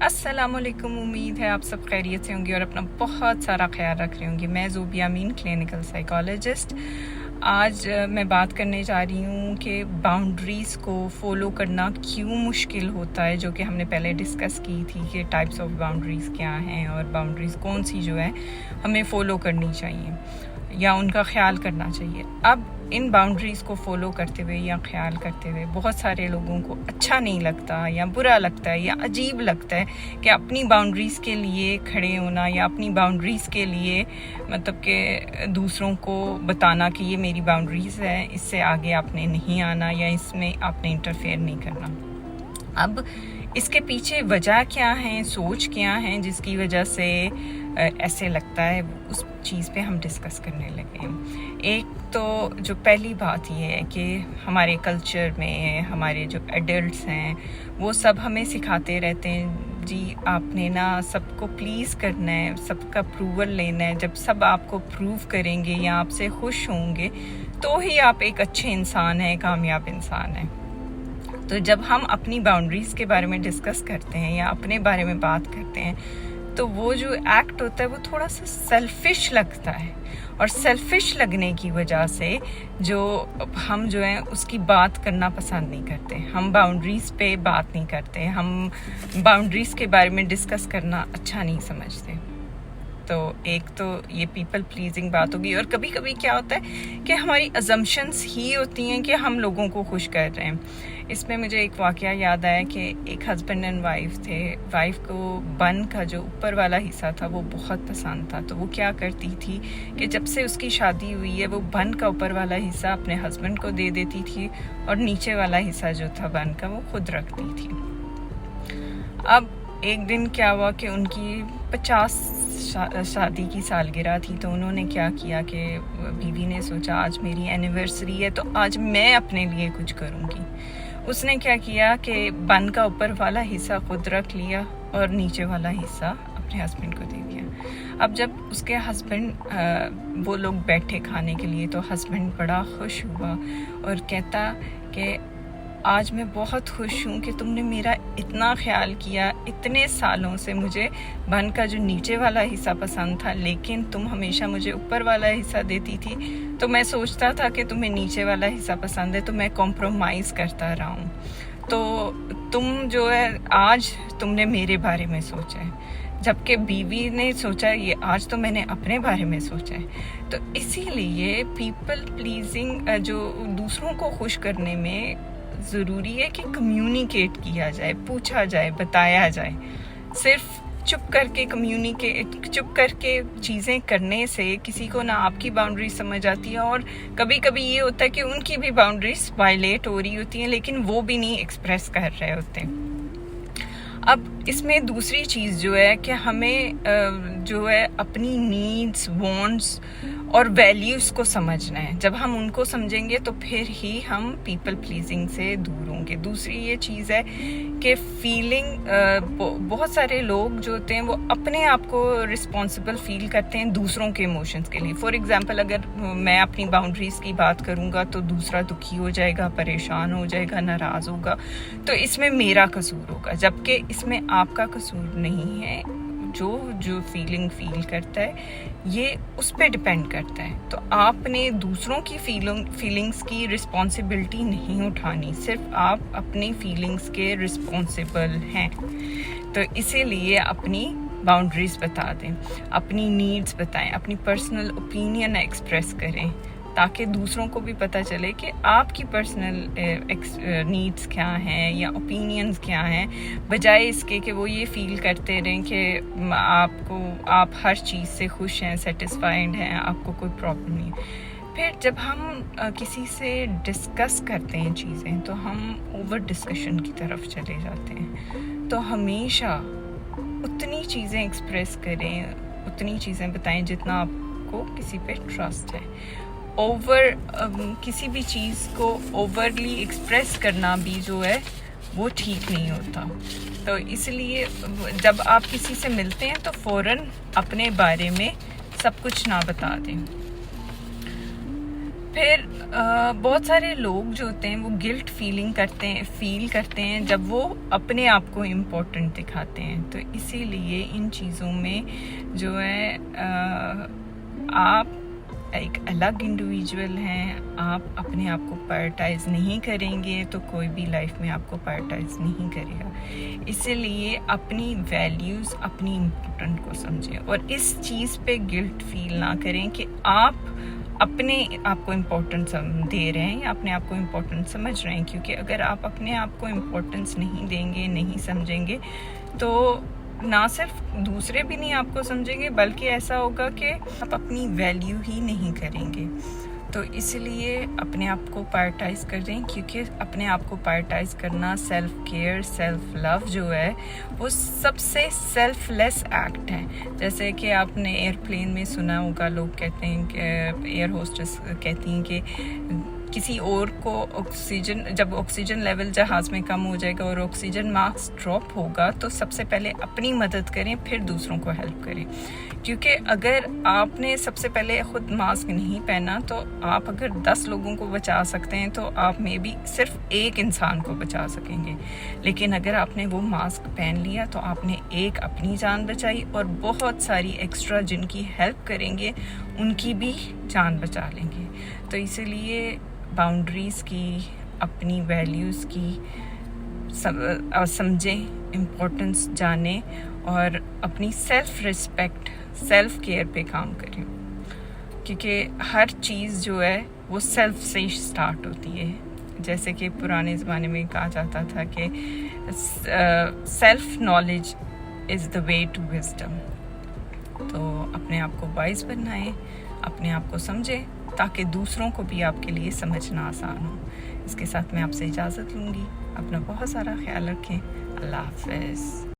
अस्सलाम वालेकुम। उम्मीद है आप सब खैरियत से होंगे और अपना बहुत सारा ख्याल रख रहे होंगे। मैं ज़ोबिया अमीन, क्लिनिकल साइकोलॉजिस्ट। आज मैं बात करने जा रही हूँ कि बाउंड्रीज़ को फ़ॉलो करना क्यों मुश्किल होता है, जो कि हमने पहले डिस्कस की थी कि टाइप्स ऑफ बाउंड्रीज़ क्या हैं और बाउंड्रीज़ कौन सी जो है हमें फ़ॉलो करनी चाहिए या उनका ख्याल करना चाहिए। अब इन बाउंड्रीज़ को फॉलो करते हुए या ख्याल करते हुए बहुत सारे लोगों को अच्छा नहीं लगता या बुरा लगता है या अजीब लगता है कि अपनी बाउंड्रीज़ के लिए खड़े होना या अपनी बाउंड्रीज़ के लिए मतलब कि दूसरों को बताना कि ये मेरी बाउंड्रीज़ है, इससे आगे आपने नहीं आना या इसमें आपने इंटरफेयर नहीं करना। अब इसके पीछे वजह क्या है, सोच क्या है जिसकी वजह से ऐसे लगता है, उस चीज़ पे हम डिस्कस करने लगे हैं। एक तो जो पहली बात ये है कि हमारे कल्चर में हमारे जो एडल्ट्स हैं वो सब हमें सिखाते रहते हैं, जी आपने ना सबको प्लीज़ करना है, सबका अप्रूवल लेना है। जब सब आपको प्रूव करेंगे या आपसे खुश होंगे तो ही आप एक अच्छे इंसान हैं, कामयाब इंसान हैं। तो जब हम अपनी बाउंड्रीज़ के बारे में डिस्कस करते हैं या अपने बारे में बात करते हैं तो वो जो एक्ट होता है वो थोड़ा सा सेल्फिश लगता है, और सेल्फिश लगने की वजह से जो हम जो है उसकी बात करना पसंद नहीं करते, हम बाउंड्रीज़ पे बात नहीं करते, हम बाउंड्रीज़ के बारे में डिस्कस करना अच्छा नहीं समझते। तो एक तो ये पीपल प्लीजिंग बात होगी। और कभी कभी क्या होता है कि हमारी अजम्पशंस ही होती हैं कि हम लोगों को खुश कर रहे हैं। इसमें मुझे एक वाकया याद आया कि एक हस्बैंड एंड वाइफ थे। वाइफ को बन का जो ऊपर वाला हिस्सा था वो बहुत पसंद था, तो वो क्या करती थी कि जब से उसकी शादी हुई है वो बन का ऊपर वाला हिस्सा अपने हस्बैंड को दे देती थी और नीचे वाला हिस्सा जो था बन का वो खुद रखती थी। अब एक दिन क्या हुआ कि उनकी 50 शादी की सालगिरह थी, तो उन्होंने क्या किया कि बीवी ने सोचा आज मेरी एनिवर्सरी है तो आज मैं अपने लिए कुछ करूँगी। उसने क्या किया कि बन का ऊपर वाला हिस्सा खुद रख लिया और नीचे वाला हिस्सा अपने हस्बैंड को दे दिया। अब जब उसके हस्बैंड वो लोग बैठे खाने के लिए तो हस्बैंड बड़ा खुश हुआ और कहता कि आज मैं बहुत खुश हूँ कि तुमने मेरा इतना ख्याल किया। इतने सालों से मुझे बन का जो नीचे वाला हिस्सा पसंद था लेकिन तुम हमेशा मुझे ऊपर वाला हिस्सा देती थी, तो मैं सोचता था कि तुम्हें नीचे वाला हिस्सा पसंद है तो मैं कॉम्प्रोमाइज़ करता रहा हूँ। तो तुम जो है आज तुमने मेरे बारे में सोचा है, जबकि बीवी ने सोचा ये आज तो मैंने अपने बारे में सोचा है। तो इसीलिए पीपल प्लीजिंग जो दूसरों को खुश करने में ज़रूरी है कि कम्युनिकेट किया जाए, पूछा जाए, बताया जाए। सिर्फ चुप करके चीज़ें करने से किसी को ना आपकी बाउंड्री समझ आती है, और कभी कभी ये होता है कि उनकी भी बाउंड्रीज वायलेट हो रही होती हैं लेकिन वो भी नहीं एक्सप्रेस कर रहे होते। अब इसमें दूसरी चीज़ जो है कि हमें जो है अपनी नीड्स, वांट्स और वैल्यूज़ को समझना है। जब हम उनको समझेंगे तो फिर ही हम पीपल प्लीजिंग से दूर होंगे। दूसरी ये चीज़ है कि फीलिंग, बहुत सारे लोग जो होते हैं वो अपने आप को रिस्पॉन्सिबल फील करते हैं दूसरों के इमोशंस के लिए। फॉर एग्जांपल अगर मैं अपनी बाउंड्रीज़ की बात करूँगा तो दूसरा दुखी हो जाएगा, परेशान हो जाएगा, नाराज़ होगा, तो इसमें मेरा कसूर होगा, जबकि इसमें आपका कसूर नहीं है। जो फीलिंग फील करता है ये उस पर डिपेंड करता है। तो आपने दूसरों की फीलिंग्स की रिस्पॉन्सिबिलिटी नहीं उठानी, सिर्फ आप अपनी फीलिंग्स के रिस्पॉन्सिबल हैं। तो इसीलिए अपनी बाउंड्रीज बता दें, अपनी नीड्स बताएं, अपनी पर्सनल ओपिनियन एक्सप्रेस करें ताकि दूसरों को भी पता चले कि आपकी पर्सनल नीड्स क्या हैं या ओपिनियंस क्या हैं, बजाय इसके कि वो ये फील करते रहें कि आप हर चीज़ से खुश हैं, सेटिस्फाइड हैं, आपको कोई प्रॉब्लम नहीं। फिर जब हम किसी से डिस्कस करते हैं चीज़ें तो हम ओवर डिस्कशन की तरफ चले जाते हैं। तो हमेशा उतनी चीज़ें एक्सप्रेस करें, उतनी चीज़ें बताएं जितना आपको किसी पे ट्रस्ट है। किसी भी चीज़ को ओवरली एक्सप्रेस करना भी जो है वो ठीक नहीं होता। तो इसलिए जब आप किसी से मिलते हैं तो फ़ौरन अपने बारे में सब कुछ ना बता दें। پھر بہت سارے لوگ جو ہوتے ہیں وہ گلٹ فیل کرتے ہیں جب وہ اپنے آپ کو امپورٹنٹ دکھاتے ہیں. تو اسی لیے ان چیزوں میں جو ہے آپ ایک الگ انڈیویجول ہیں. آپ اپنے آپ کو پرائرٹائز نہیں کریں گے تو کوئی بھی لائف میں آپ کو پرائرٹائز نہیں کرے گا. اسی لیے اپنی ویلیوز اپنی امپورٹنٹ کو سمجھیں اور اس چیز پہ گلٹ فیل نہ کریں کہ آپ اپنے آپ کو امپورٹنس دے رہے ہیں یا اپنے آپ کو امپورٹنٹ سمجھ رہے ہیں. کیونکہ اگر آپ اپنے آپ کو امپورٹنس نہیں دیں گے, نہیں سمجھیں گے, تو نہ صرف دوسرے بھی نہیں آپ کو سمجھیں گے بلکہ ایسا ہوگا کہ آپ اپنی ویلیو ہی نہیں کریں گے. تو اس لیے اپنے آپ کو پرائرٹائز کر دیں, کیونکہ اپنے آپ کو پرائرٹائز کرنا, سیلف کیئر, سیلف لو جو ہے وہ سب سے سیلف لیس ایکٹ ہے. جیسے کہ آپ نے ایئرپلین میں سنا ہوگا, لوگ کہتے ہیں کہ ایئر ہوسٹس کہتی ہیں کہ کسی اور کو جب آکسیجن لیول جہاز میں کم ہو جائے گا اور آکسیجن ماسک ڈراپ ہوگا تو سب سے پہلے اپنی مدد کریں, پھر دوسروں کو ہیلپ کریں. کیونکہ اگر آپ نے سب سے پہلے خود ماسک نہیں پہنا تو آپ اگر 10 لوگوں کو بچا سکتے ہیں تو آپ میں بھی صرف ایک انسان کو بچا سکیں گے. لیکن اگر آپ نے وہ ماسک پہن لیا تو آپ نے ایک اپنی جان بچائی اور بہت ساری ایکسٹرا جن کی ہیلپ کریں گے ان کی بھی جان بچا لیں گے. تو اسی لیے باؤنڈریز کی, اپنی ویلیوز کی سمجھیں, امپورٹنس جانیں اور اپنی سیلف ریسپیکٹ, سیلف کیئر پہ کام کریں. کیونکہ ہر چیز جو ہے وہ سیلف سے سٹارٹ ہوتی ہے. جیسے کہ پرانے زمانے میں کہا جاتا تھا کہ self knowledge is the way to wisdom. تو اپنے آپ کو وائز بنائیں, اپنے آپ کو سمجھیں تاکہ دوسروں کو بھی آپ کے لیے سمجھنا آسان ہو. اس کے ساتھ میں آپ سے اجازت لوں گی. اپنا بہت سارا خیال رکھیں. اللہ حافظ.